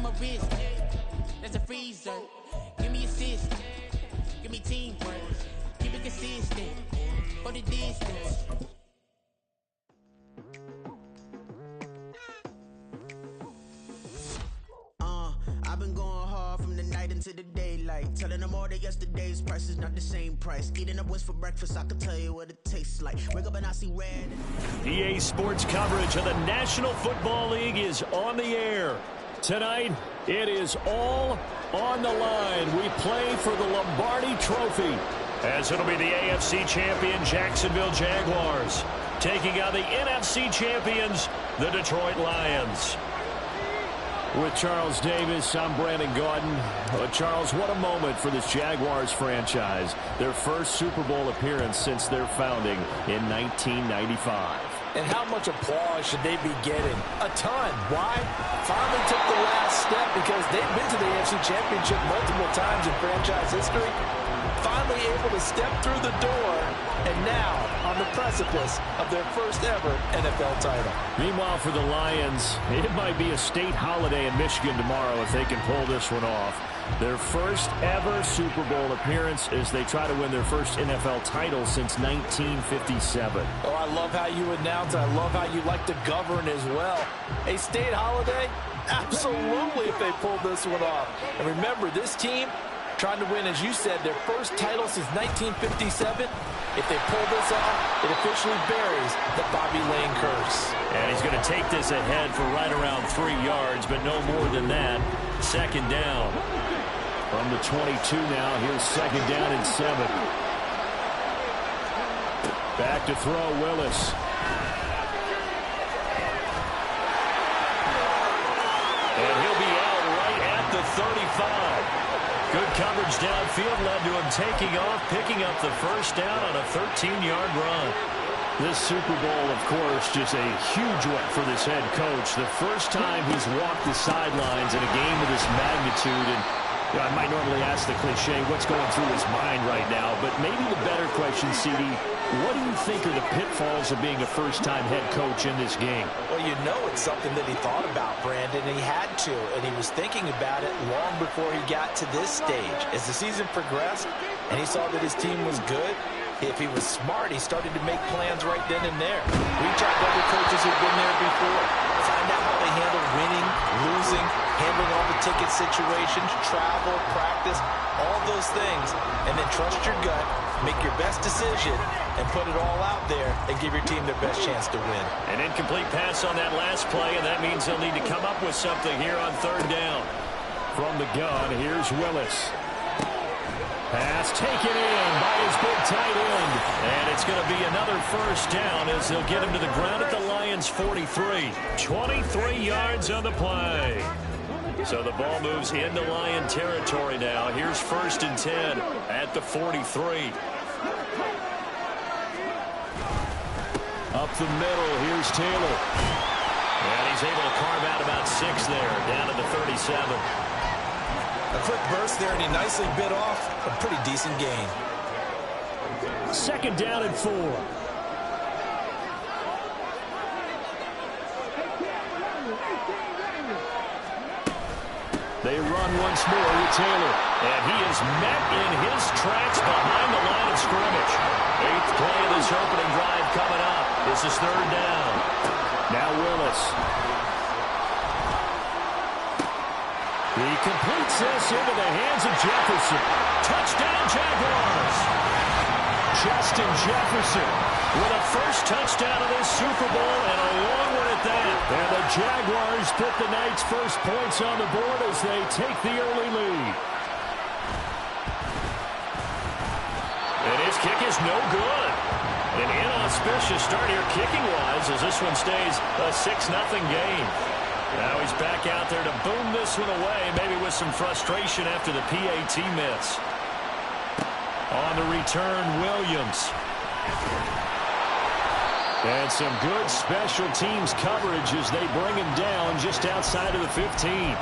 my wrist, that's a freezer. Give me assist, give me teamwork. Keep it consistent, for the distance. I've been going hard from the night into the daylight. Telling them all that yesterday's price is not the same price. Eating up wings for breakfast, I can tell you what it tastes like. Wake up and I see red. EA Sports coverage of the National Football League is on the air. Tonight, it is all on the line. We play for the Lombardi Trophy, as it'll be the AFC champion Jacksonville Jaguars taking on the NFC champions, the Detroit Lions. With Charles Davis, I'm Brandon Gaudin. Charles, what a moment for this Jaguars franchise. Their first Super Bowl appearance since their founding in 1995. And how much applause should they be getting? A ton. Why? Finally took the last step because they've been to the AFC Championship multiple times in franchise history. Finally able to step through the door, and now on the precipice of their first ever NFL title. Meanwhile, for the Lions, it might be a state holiday in Michigan tomorrow if they can pull this one off. Their first ever Super Bowl appearance as they try to win their first NFL title since 1957. Oh, I love how you announce. I love how you like to govern as well. A state holiday? Absolutely, if they pull this one off. And remember, this team trying to win, as you said, their first title since 1957. If they pull this off, it officially buries the Bobby Lane curse. And he's going to take this ahead for right around 3 yards, but no more than that. Second down. From the 22 now, here's second down and 7. Back to throw, Willis. And he'll be out right at the 35. Good coverage downfield led to him taking off, picking up the first down on a 13-yard run. This Super Bowl, of course, just a huge one for this head coach. The first time he's walked the sidelines in a game of this magnitude. And I might normally ask the cliche, what's going through his mind right now? But maybe the better question, CD, what do you think are the pitfalls of being a first-time head coach in this game? Well, you know it's something that he thought about, Brandon. He had to, and he was thinking about it long before he got to this stage. As the season progressed and he saw that his team was good, if he was smart, he started to make plans right then and there. Reach out to other coaches who've been there before. Find out how they handle winning, losing, handling all the ticket situations, travel, practice, all those things. And then trust your gut, make your best decision, and put it all out there and give your team their best chance to win. An incomplete pass on that last play, and that means they'll need to come up with something here on third down. From the gun, here's Willis. Pass taken in by his big tight end. And it's going to be another first down as they'll get him to the ground at the Lions' 43. 23 yards on the play. So the ball moves into Lion territory now. Here's first and 10 at the 43. Up the middle, here's Taylor. And he's able to carve out about 6 there, down to the 37. A quick burst there, and he nicely bit off a pretty decent gain. Second down and 4. They run once more with Taylor. And he is met in his tracks behind the line of scrimmage. 8th play of this opening drive coming up. This is third down. Now Willis. He completes this into the hands of Jefferson. Touchdown, Jaguars. Justin Jefferson with a first touchdown of this Super Bowl, and a long one at that. And the Jaguars put the night's first points on the board as they take the early lead. And his kick is no good. An inauspicious start here kicking-wise as this one stays a 6-0 game. Now he's back out there to boom this one away, maybe with some frustration after the PAT miss. On the return, Williams. And some good special teams coverage as they bring him down just outside of the 15.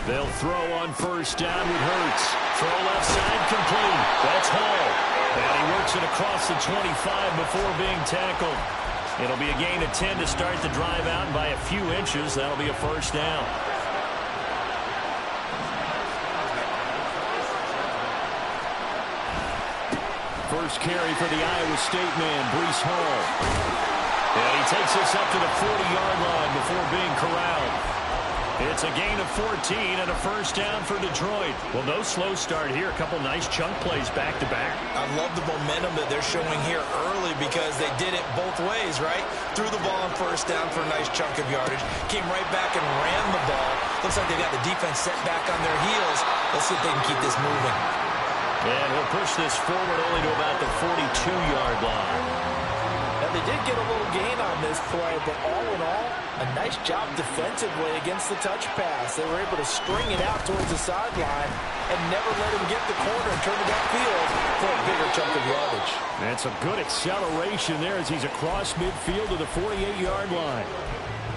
They'll throw on first down with Hurts. Throw left side complete. That's Hall. And he works it across the 25 before being tackled. It'll be a gain of 10 to start the drive out, and by a few inches, that'll be a first down. First carry for the Iowa State man, Breece Hall. And he takes us up to the 40-yard line before being corralled. It's a gain of 14 and a first down for Detroit. Well, no slow start here. A couple nice chunk plays back-to-back. I love the momentum that they're showing here early because they did it both ways, right? Threw the ball on first down for a nice chunk of yardage. Came right back and ran the ball. Looks like they got the defense set back on their heels. Let's see if they can keep this moving. And he'll push this forward only to about the 42-yard line. Now, they did get a little gain on this play, but all in all, a nice job defensively against the touch pass. They were able to string it out towards the sideline and never let him get the corner and turn it upfield for a bigger chunk of yardage. That's a good acceleration there as he's across midfield to the 48-yard line.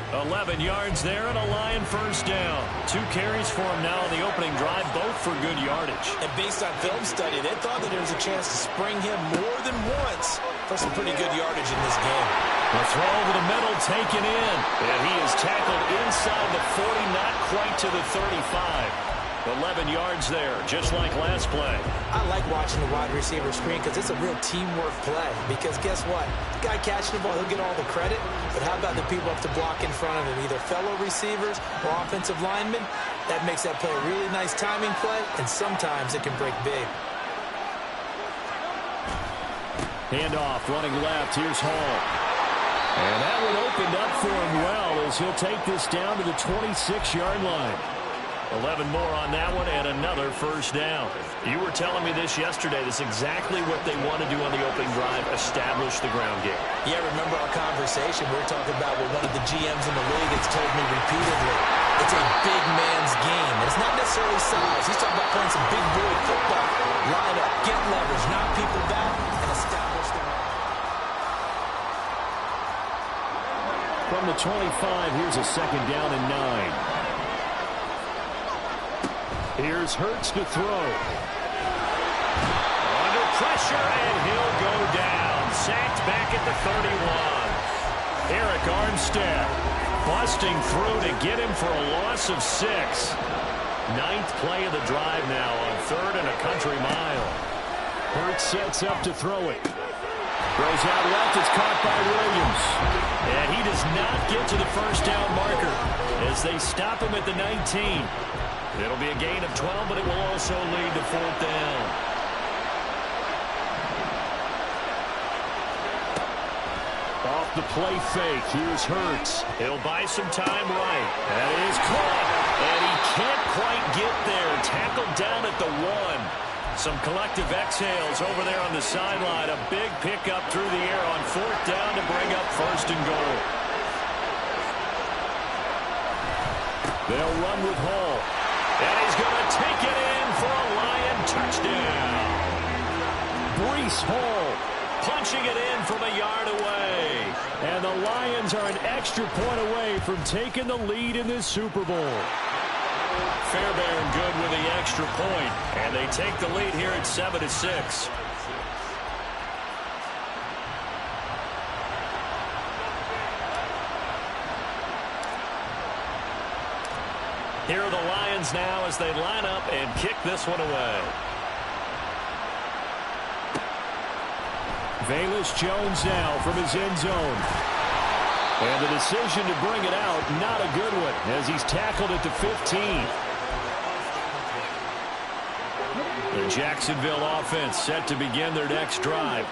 11 yards there and a Lion first down. 2 carries for him now on the opening drive, both for good yardage. And based on film study, they thought that there was a chance to spring him more than once for some pretty good yardage in this game. The throw over the middle taken in. And he is tackled inside the 40, not quite to the 35. 11 yards there, just like last play. I like watching the wide receiver screen because it's a real teamwork play. Because guess what? The guy catching the ball, he'll get all the credit. But how about the people up to block in front of him, either fellow receivers or offensive linemen? That makes that play a really nice timing play, and sometimes it can break big. Handoff, running left. Here's Hall. And that one opened up for him well as he'll take this down to the 26-yard line. 11 more on that one and another first down. You were telling me this yesterday. This is exactly what they want to do on the opening drive, establish the ground game. Yeah, remember our conversation? We were talking about what one of the GMs in the league has told me repeatedly. It's a big man's game. It's not necessarily size. He's talking about playing some big boy football. Line up, get leverage, knock people back, and establish the run. From the 25, here's a second down and 9. Here's Hurts to throw. Under pressure, and he'll go down. Sacked back at the 31. Eric Armstead busting through to get him for a loss of 6. 9th play of the drive now on 3rd and a country mile. Hurts sets up to throw it. Throws out left. It's caught by Williams. And he does not get to the first down marker as they stop him at the 19. It'll be a gain of 12, but it will also lead to 4th down. Off the play fake, here's Hurts. He'll buy some time right. That is caught, and he can't quite get there. Tackled down at the 1. Some collective exhales over there on the sideline. A big pickup through the air on 4th down to bring up 1st and goal. They'll run with Hall. And he's going to take it in for a Lion touchdown. Breece Hall punching it in from a yard away. And the Lions are an extra point away from taking the lead in this Super Bowl. Fairbairn good with the extra point. And they take the lead here at 7-6. Here are the Lions now as they line up and kick this one away. Velus Jones now from his end zone. And the decision to bring it out, not a good one, as he's tackled at the 15. The Jacksonville offense set to begin their next drive.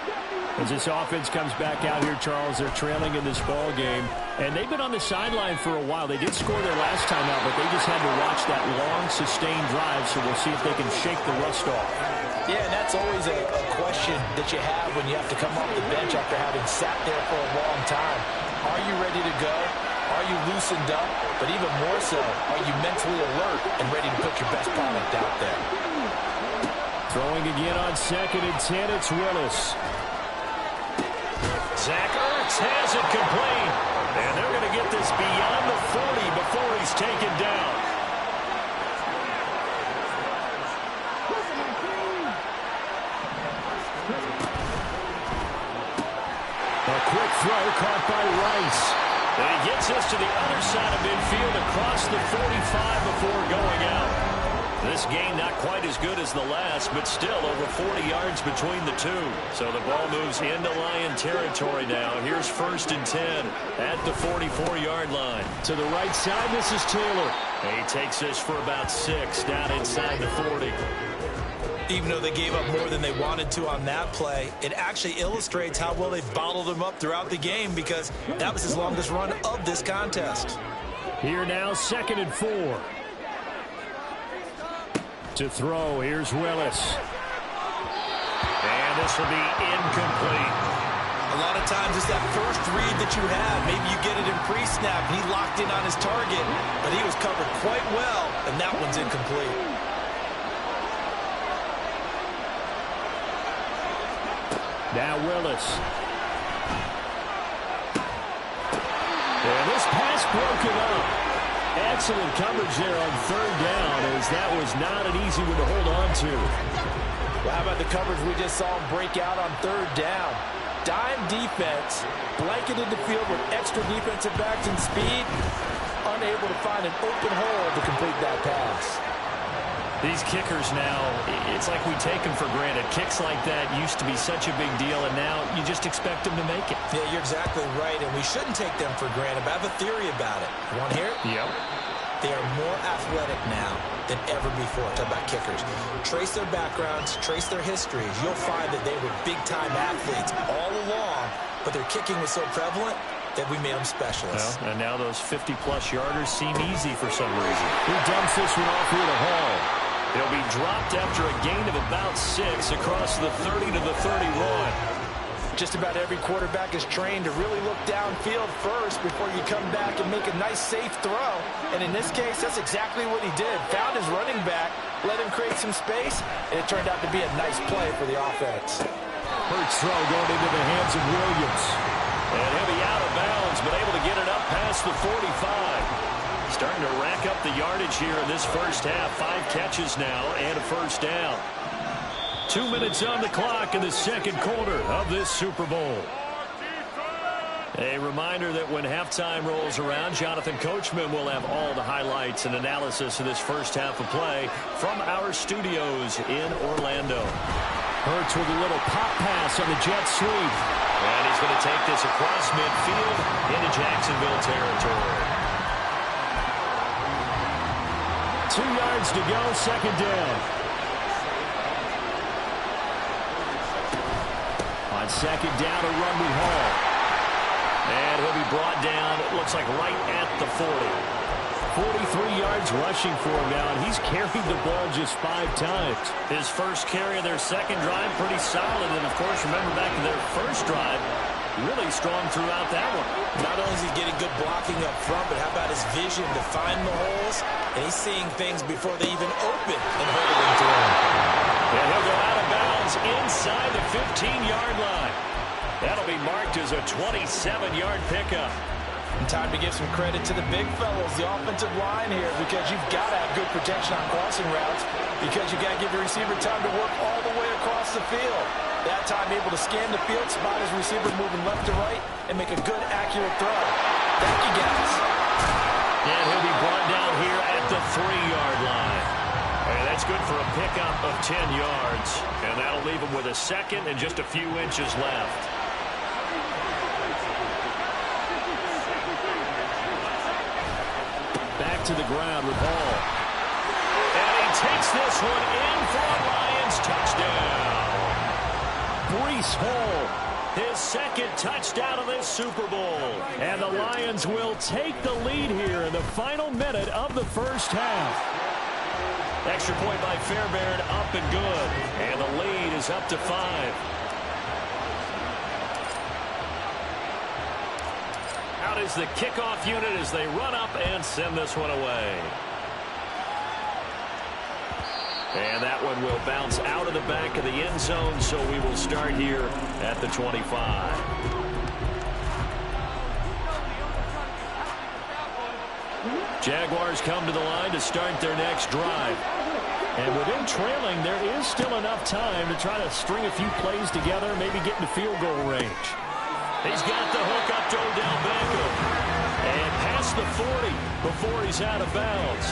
As this offense comes back out here, Charles, they're trailing in this ball game. And they've been on the sideline for a while. They did score their last time out, but they just had to watch that long, sustained drive, so we'll see if they can shake the rust off. Yeah, and that's always a question that you have when you have to come off the bench after having sat there for a long time. Are you ready to go? Are you loosened up? But even more so, are you mentally alert and ready to put your best product out there? Throwing again on 2nd and 10, it's Willis. Zach Ertz has it complete. And they're going to get this beyond the 40 before he's taken down. A quick throw caught by Rice. And he gets us to the other side of midfield across the 45 before going out. This game not quite as good as the last, but still over 40 yards between the two. So the ball moves into Lion territory now. Here's 1st and 10 at the 44-yard line. To the right side, this is Taylor. And he takes this for about 6 down inside the 40. Even though they gave up more than they wanted to on that play, it actually illustrates how well they bottled him up throughout the game, because that was his longest run of this contest. Here now, 2nd and 4. To throw, here's Willis. And this will be incomplete. A lot of times it's that first read that you have. Maybe you get it in pre-snap, and he locked in on his target, but he was covered quite well, and that one's incomplete. Now Willis. And this pass broken up. Excellent coverage there on 3rd down, as that was not an easy one to hold on to. Well, how about the coverage we just saw him break out on 3rd down? Dime defense, blanketed the field with extra defensive backs and speed, unable to find an open hole to complete that pass. These kickers now, it's like we take them for granted. Kicks like that used to be such a big deal, and now you just expect them to make it. Yeah, you're exactly right, and we shouldn't take them for granted, but I have a theory about it. You want to hear it? Yep. They are more athletic now than ever before. Talk about kickers. Trace their backgrounds, trace their histories. You'll find that they were big-time athletes all along, but their kicking was so prevalent that we made them specialists. Well, and now those 50-plus yarders seem easy for some reason. He dumps this one off here to Hall. He'll be dropped after a gain of about 6 across the 30 to the 31. Just about every quarterback is trained to really look downfield first before you come back and make a nice, safe throw. And in this case, that's exactly what he did. Found his running back, let him create some space, and it turned out to be a nice play for the offense. Hurts throw going into the hands of Williams. And he'll be out of bounds, but able to get it up past the 45. Starting to rack up the yardage here in this first half. 5 catches now and a 1st down. 2 minutes on the clock in the 2nd quarter of this Super Bowl. A reminder that when halftime rolls around, Jonathan Coachman will have all the highlights and analysis of this first half of play from our studios in Orlando. Hurts with a little pop pass on the jet sweep. And he's going to take this across midfield into Jacksonville territory. 2 yards to go, 2nd down. On 2nd down, a run with Hall. And he'll be brought down, it looks like right at the 40. 43 yards rushing for him now, and he's carried the ball just 5 times. His first carry of their 2nd drive, pretty solid. And, of course, remember back to their first drive, really strong throughout that one. Not only is he getting good blocking up front, but how about his vision to find the holes? And he's seeing things before they even open and hurtling through him. And he'll go out of bounds inside the 15-yard line. That'll be marked as a 27-yard pickup. And time to give some credit to the big fellows, the offensive line here, because you've got to have good protection on crossing routes, because you've got to give your receiver time to work all the way across the field. That time able to scan the field, spot his receiver moving left to right, and make a good, accurate throw. Thank you, guys. And he'll be brought down here at the 3-yard line. And that's good for a pickup of 10 yards. And that'll leave him with a 2nd and just a few inches left. Back to the ground with Hall. And he takes this one in for a Lions touchdown. Breece Hall, his 2nd touchdown of this Super Bowl. And the Lions will take the lead here in the final minute of the first half. Extra point by Fairbairn, up and good. And the lead is up to 5. Out is the kickoff unit as they run up and send this one away. And that one will bounce out of the back of the end zone, so we will start here at the 25. Jaguars come to the line to start their next drive. And with them trailing, there is still enough time to try to string a few plays together, maybe get into field goal range. He's got the hook up to Odell Beckham. And past the 40 before he's out of bounds.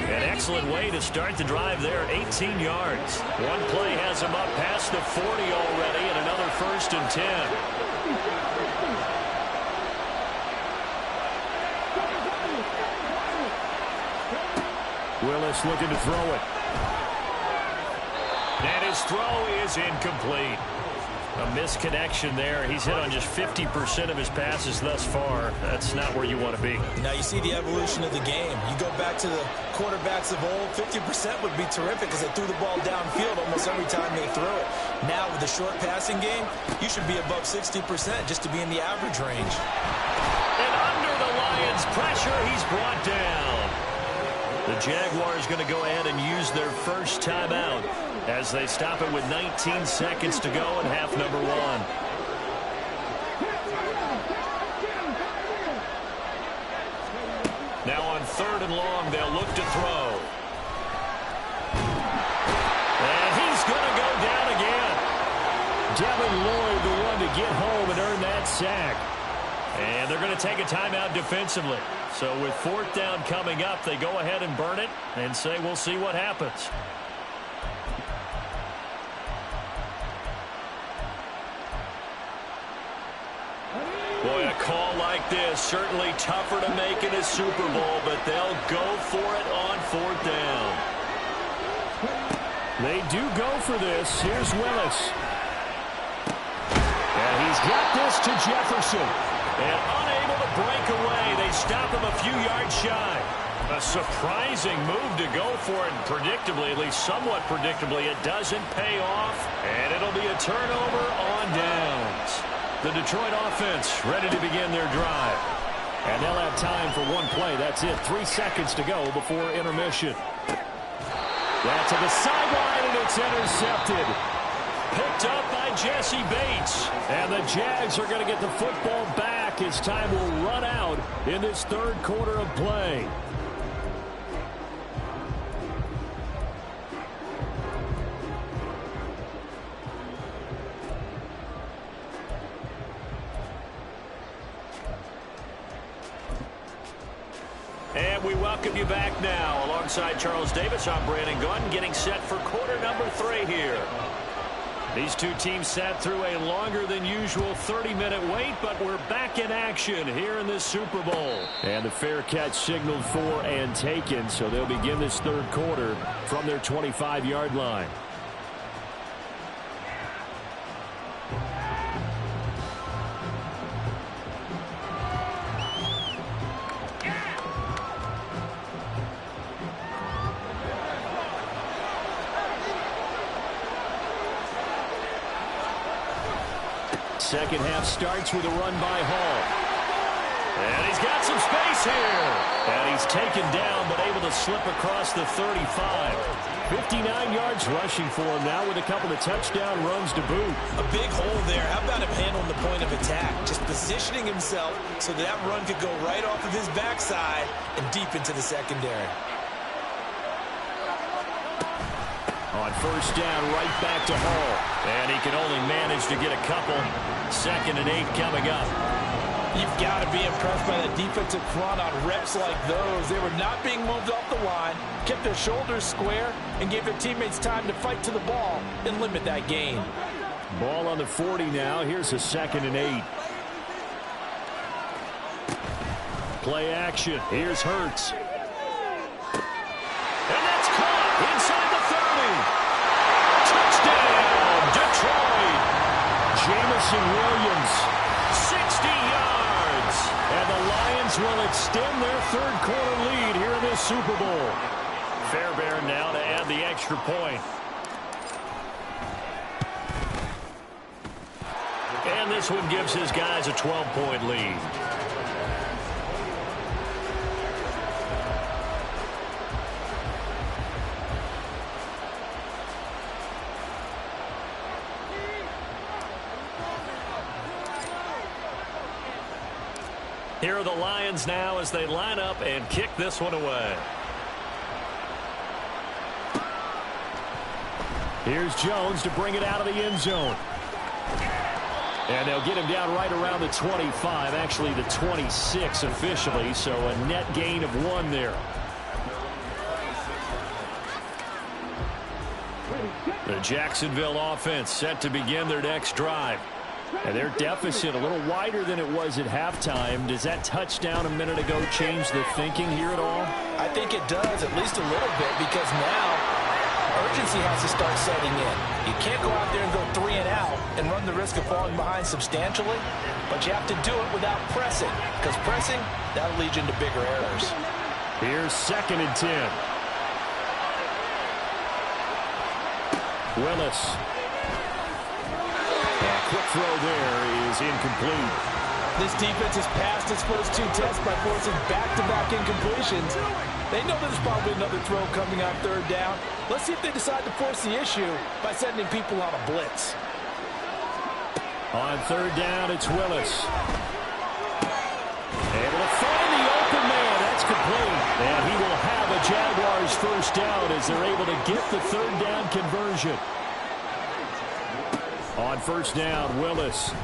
An excellent way to start the drive there, 18 yards. One play has him up past the 40 already, and another 1st and 10. Willis looking to throw it. And his throw is incomplete. A misconnection there. He's hit on just 50% of his passes thus far. That's not where you want to be. Now you see the evolution of the game. You go back to the quarterbacks of old, 50% would be terrific because they threw the ball downfield almost every time they threw it. Now with the short passing game, you should be above 60% just to be in the average range. And under the Lions' pressure, he's brought down. The Jaguars going to go ahead and use their first timeout as they stop it with 19 seconds to go in half number 1. Now on 3rd and long, they'll look to throw. And he's going to go down again. Devin Lloyd, the one to get home and earn that sack. And they're going to take a timeout defensively. So with 4th down coming up, they go ahead and burn it and say we'll see what happens. Boy, a call like this, certainly tougher to make in a Super Bowl, but they'll go for it on 4th down. They do go for this. Here's Willis. And he's got this to Jefferson. And unable to break away, they stop him a few yards shy. A surprising move to go for it, and predictably, at least somewhat predictably, it doesn't pay off, and it'll be a turnover on downs. The Detroit offense ready to begin their drive. And they'll have time for one play. That's it. 3 seconds to go before intermission. That's to the sideline, and it's intercepted. Picked up by Jesse Bates. And the Jags are going to get the football back as time will run out in this 3rd quarter of play. And we welcome you back now. Alongside Charles Davis, I'm Brandon Gaudin, getting set for quarter number 3 here. These two teams sat through a longer than usual 30-minute wait, but we're back in action here in this Super Bowl. And the fair catch signaled for and taken, so they'll begin this 3rd quarter from their 25-yard line. Second half starts with a run by Hall. And he's got some space here. And he's taken down, but able to slip across the 35. 59 yards rushing for him now with a couple of touchdown runs to boot. A big hole there. How about him handling the point of attack? Just positioning himself so that run could go right off of his backside and deep into the secondary. On 1st down, right back to Hall. And he can only manage to get a couple. 2nd and 8 coming up. You've got to be impressed by the defensive front on reps like those. They were not being moved off the line, kept their shoulders square, and gave their teammates time to fight to the ball and limit that gain. Ball on the 40 now. Here's a 2nd and 8. Play action. Here's Hurts. And that's caught inside the 30. Touchdown, Detroit. Jamison Williams, 60 yards. And the Lions will extend their 3rd quarter lead here in this Super Bowl. Fairbairn now to add the extra point. And this one gives his guys a 12-point lead. Here are the Lions now as they line up and kick this one away. Here's Jones to bring it out of the end zone. And they'll get him down right around the 25, actually the 26 officially, so a net gain of 1 there. The Jacksonville offense set to begin their next drive. And their deficit a little wider than it was at halftime. Does that touchdown a minute ago change the thinking here at all? I think it does, at least a little bit, because now urgency has to start setting in. You can't go out there and go 3 and out and run the risk of falling behind substantially, but you have to do it without pressing, because pressing, that'll lead you into bigger errors. Here's 2nd and 10. Willis. And quick throw there is incomplete. This defense has passed its first 2 tests by forcing back-to-back incompletions. They know there's probably another throw coming on 3rd down. Let's see if they decide to force the issue by sending people on a blitz. On 3rd down, it's Willis. Able to find the open man. That's complete. And he will have a Jaguars first down as they're able to get the 3rd down conversion. On 1st down, Willis.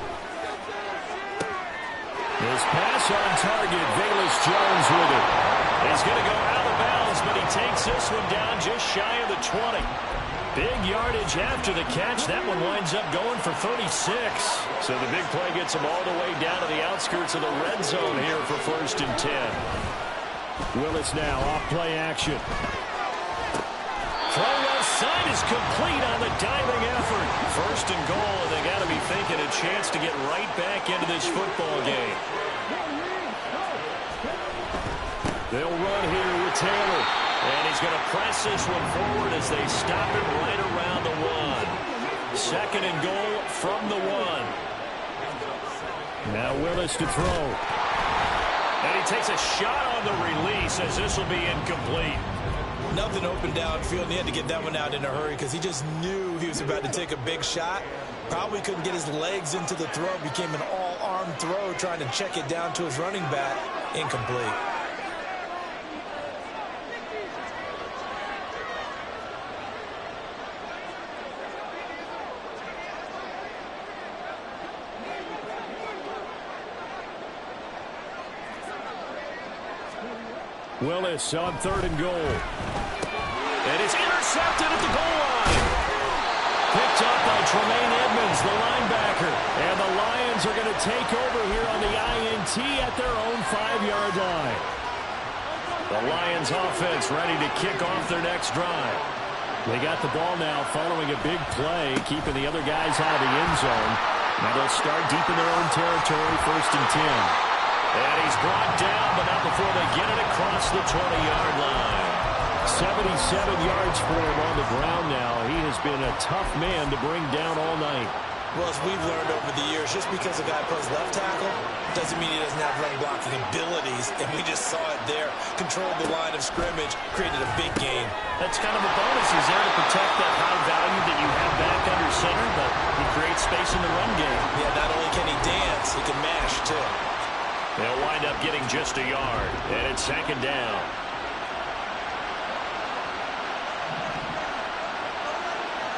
His pass on target, Velus Jones with it. He's going to go out of bounds, but he takes this one down just shy of the 20. Big yardage after the catch. That one winds up going for 36. So the big play gets him all the way down to the outskirts of the red zone here for 1st and 10. Willis now off play action. Throw left side is complete on the diving effort. 1st and goal, and they got to be thinking a chance to get right back into this football game. They'll run here with Taylor. And he's going to press this one forward as they stop it right around the 1. 2nd and goal from the 1. Now Willis to throw. And he takes a shot on the release as this will be incomplete. Nothing open downfield, and he had to get that one out in a hurry because he just knew he was about to take a big shot. Probably couldn't get his legs into the throw. Became an all-arm throw trying to check it down to his running back. Incomplete. Willis on 3rd and goal. And it's intercepted at the goal line. Picked up by Tremaine Edmonds, the linebacker. And the Lions are going to take over here on the INT at their own 5-yard line. The Lions offense ready to kick off their next drive. They got the ball now following a big play, keeping the other guys out of the end zone. Now they'll start deep in their own territory, 1st and 10. And he's brought down, but not before they get it across the 20-yard line. 77 yards for him on the ground now. He has been a tough man to bring down all night. Well, as we've learned over the years, just because a guy plays left tackle doesn't mean he doesn't have run blocking abilities. And we just saw it there. Controlled the line of scrimmage, created a big gain. That's kind of a bonus. He's there to protect that high value that you have back under center, but he creates space in the run game. Yeah, not only can he dance, he can mash, too. They'll wind up getting just a yard, and it's 2nd down.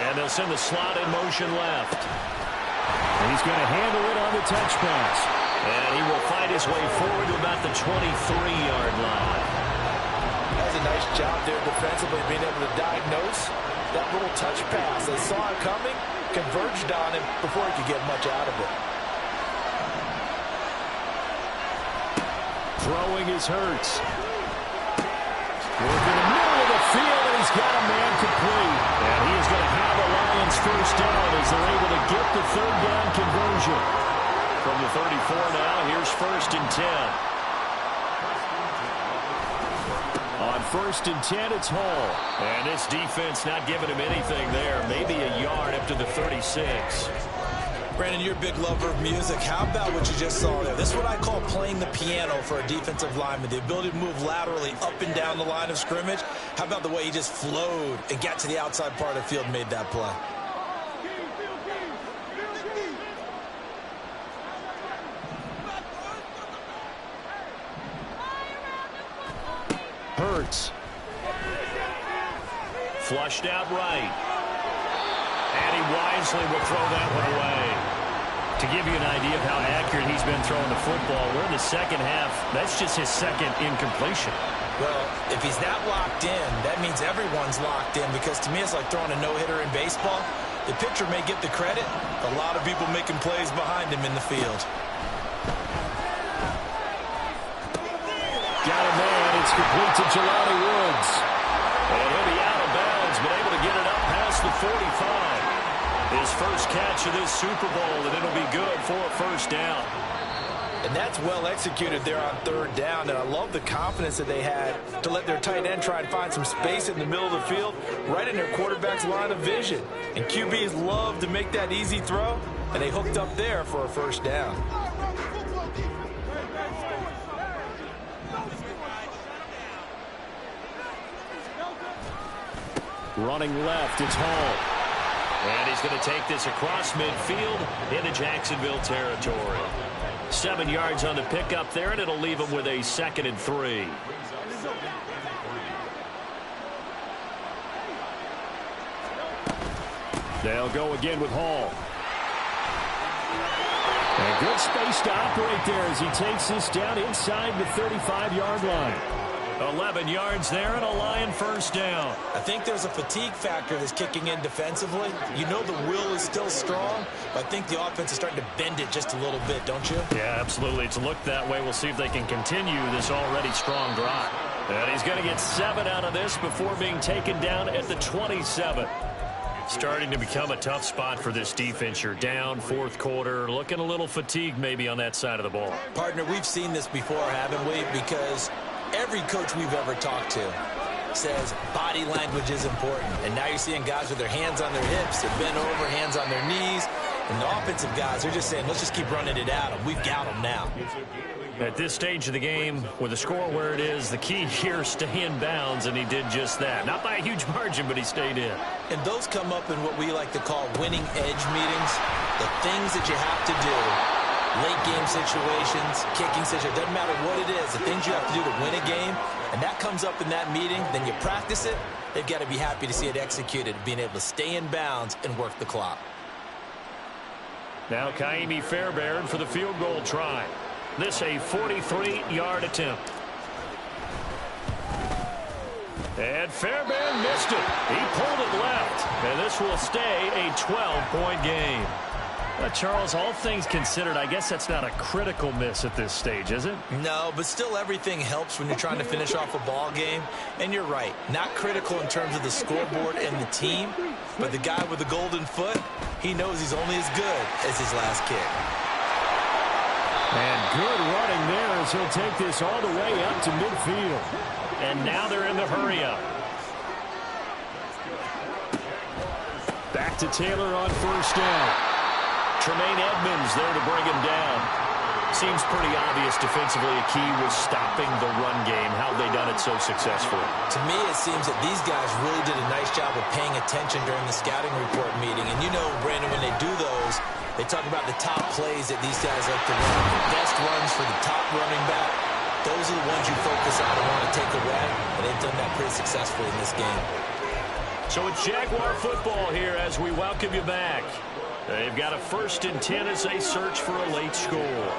And they'll send the slot in motion left. And he's going to handle it on the touch pass. And he will find his way forward to about the 23-yard line. That's a nice job there defensively, being able to diagnose that little touch pass. They saw it coming, converged on him before he could get much out of it. Throwing is Hurts. Working the middle of the field, and he's got a man complete. And he is going to have a Lions first down as they're able to get the 3rd down conversion. From the 34 now, here's 1st and 10. On 1st and 10, it's Hall. And this defense not giving him anything there. Maybe a yard up to the 36. Brandon, you're a big lover of music. How about what you just saw there? This is what I call playing the piano for a defensive lineman. The ability to move laterally up and down the line of scrimmage. How about the way he just flowed and got to the outside part of the field and made that play? Hurts. Flushed out right. And he wisely will throw that one away. To give you an idea of how accurate he's been throwing the football, we're in the second half. That's just his second incompletion. Well, if he's that locked in, that means everyone's locked in, because to me it's like throwing a no-hitter in baseball. The pitcher may get the credit, a lot of people making plays behind him in the field. Got a man. It's complete to Jelani Woods. And he'll be out of bounds, but able to get it up past the 45. His first catch of this Super Bowl, and it'll be good for a first down. And that's well executed there on third down. And I love the confidence that they had to let their tight end try and find some space in the middle of the field, right in their quarterback's line of vision. And QBs love to make that easy throw, and they hooked up there for a first down. Running left, it's Hall. And he's going to take this across midfield into Jacksonville territory. 7 yards on the pickup there, and it'll leave him with a 2nd and 3. They'll go again with Hall. And good space to operate there as he takes this down inside the 35-yard line. 11 yards there and a Lion first down. I think there's a fatigue factor that's kicking in defensively. You know the will is still strong, but I think the offense is starting to bend it just a little bit, don't you? Yeah, absolutely. It's looked that way. We'll see if they can continue this already strong drive. And he's going to get 7 out of this before being taken down at the 27. Starting to become a tough spot for this defense. You're down, fourth quarter, looking a little fatigued maybe on that side of the ball. Partner, we've seen this before, haven't we? Because every coach we've ever talked to says body language is important. And now you're seeing guys with their hands on their hips, they're bent over, hands on their knees. And the offensive guys, they're just saying, let's just keep running it at them. We've got them now. At this stage of the game, with the score where it is, the key here is stay in bounds, and he did just that. Not by a huge margin, but he stayed in. And those come up in what we like to call winning edge meetings. The things that you have to do, late game situations, kicking situations, doesn't matter what it is, the things you have to do to win a game, and that comes up in that meeting, then you practice it, they've got to be happy to see it executed, being able to stay in bounds and work the clock. Now Kaimi Fairbairn for the field goal try. This a 43-yard attempt. And Fairbairn missed it. He pulled it left. And this will stay a 12-point game. Charles, all things considered, I guess that's not a critical miss at this stage, is it? No, but still everything helps when you're trying to finish off a ball game. And you're right, not critical in terms of the scoreboard and the team, but the guy with the golden foot, he knows he's only as good as his last kick. And good running there as he'll take this all the way up to midfield. And now they're in the hurry-up. Back to Taylor on first down. Tremaine Edmonds there to bring him down. Seems pretty obvious defensively a key was stopping the run game. How have they done it so successfully? To me, it seems that these guys really did a nice job of paying attention during the scouting report meeting. And you know, Brandon, when they do those, they talk about the top plays that these guys like to run. The best runs for the top running back. Those are the ones you focus on and want to take away. And they've done that pretty successfully in this game. So it's Jaguar football here as we welcome you back. They've got a 1st and 10 as they search for a late score.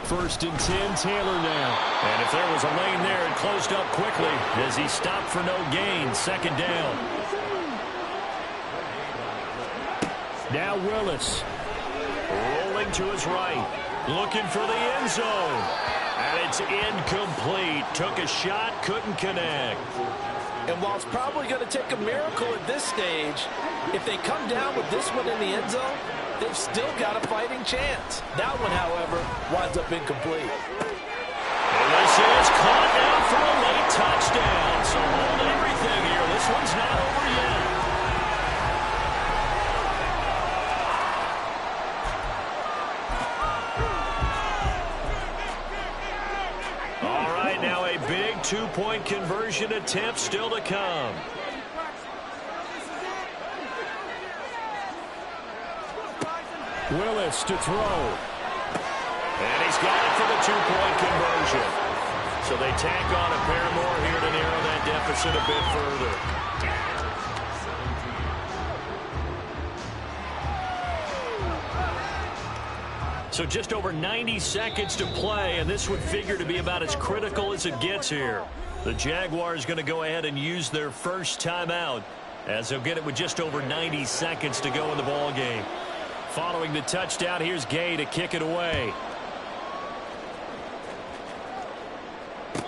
First and 10, Taylor now. And if there was a lane there, it closed up quickly as he stopped for no gain. 2nd down. Now Willis. Rolling to his right. Looking for the end zone. And it's incomplete. Took a shot, couldn't connect. And while it's probably going to take a miracle at this stage, if they come down with this one in the end zone, they've still got a fighting chance. That one, however, winds up incomplete. And this is caught now for a late touchdown. So hold everything here. This one's not over yet. All right, now a big 2-point conversion attempt still to come. Willis to throw. And he's got it for the 2-point conversion. So they tack on a pair more here to narrow that deficit a bit further. So just over 90 seconds to play, and this would figure to be about as critical as it gets here. The Jaguars going to go ahead and use their first timeout as they'll get it with just over 90 seconds to go in the ball game. Following the touchdown, here's Gay to kick it away.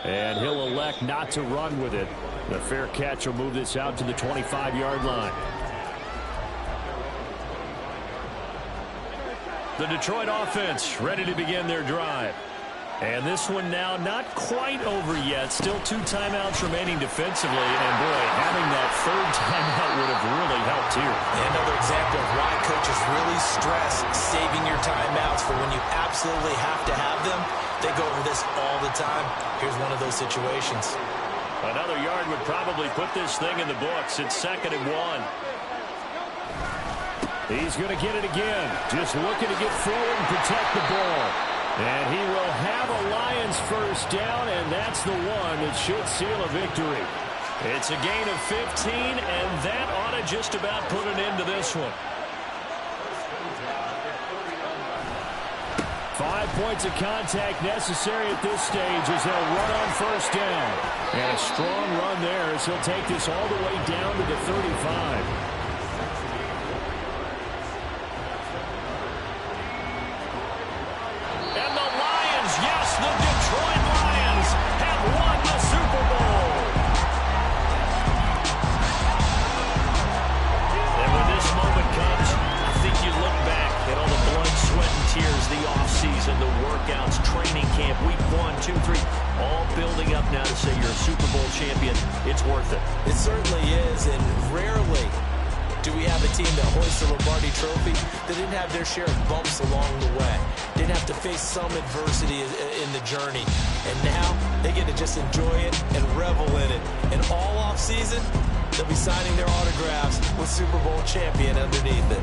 And he'll elect not to run with it. The fair catch will move this out to the 25-yard line. The Detroit offense ready to begin their drive. And this one now not quite over yet. Still 2 timeouts remaining defensively. And, boy, having that third timeout would have really helped here. Another example of why coaches really stress saving your timeouts for when you absolutely have to have them. They go over this all the time. Here's one of those situations. Another yard would probably put this thing in the books. It's 2nd and 1. He's going to get it again. Just looking to get forward and protect the ball. And he will have a Lions first down, and that's the one that should seal a victory. It's a gain of 15, and that ought to just about put an end to this one. 5 points of contact necessary at this stage as they'll run on first down. And a strong run there as he'll take this all the way down to the 35. The Detroit Lions have won the Super Bowl. And when this moment comes, I think you look back at all the blood, sweat, and tears, the offseason, the workouts, training camp, week 1, 2, 3, all building up now to say you're a Super Bowl champion. It's worth it. It certainly is, and rarely do we have a team that hoists the Lombardi Trophy that didn't have their share of bumps along the way, didn't have to face some adversity in the journey, and now they get to just enjoy it and revel in it. And all off season, they'll be signing their autographs with Super Bowl champion underneath it.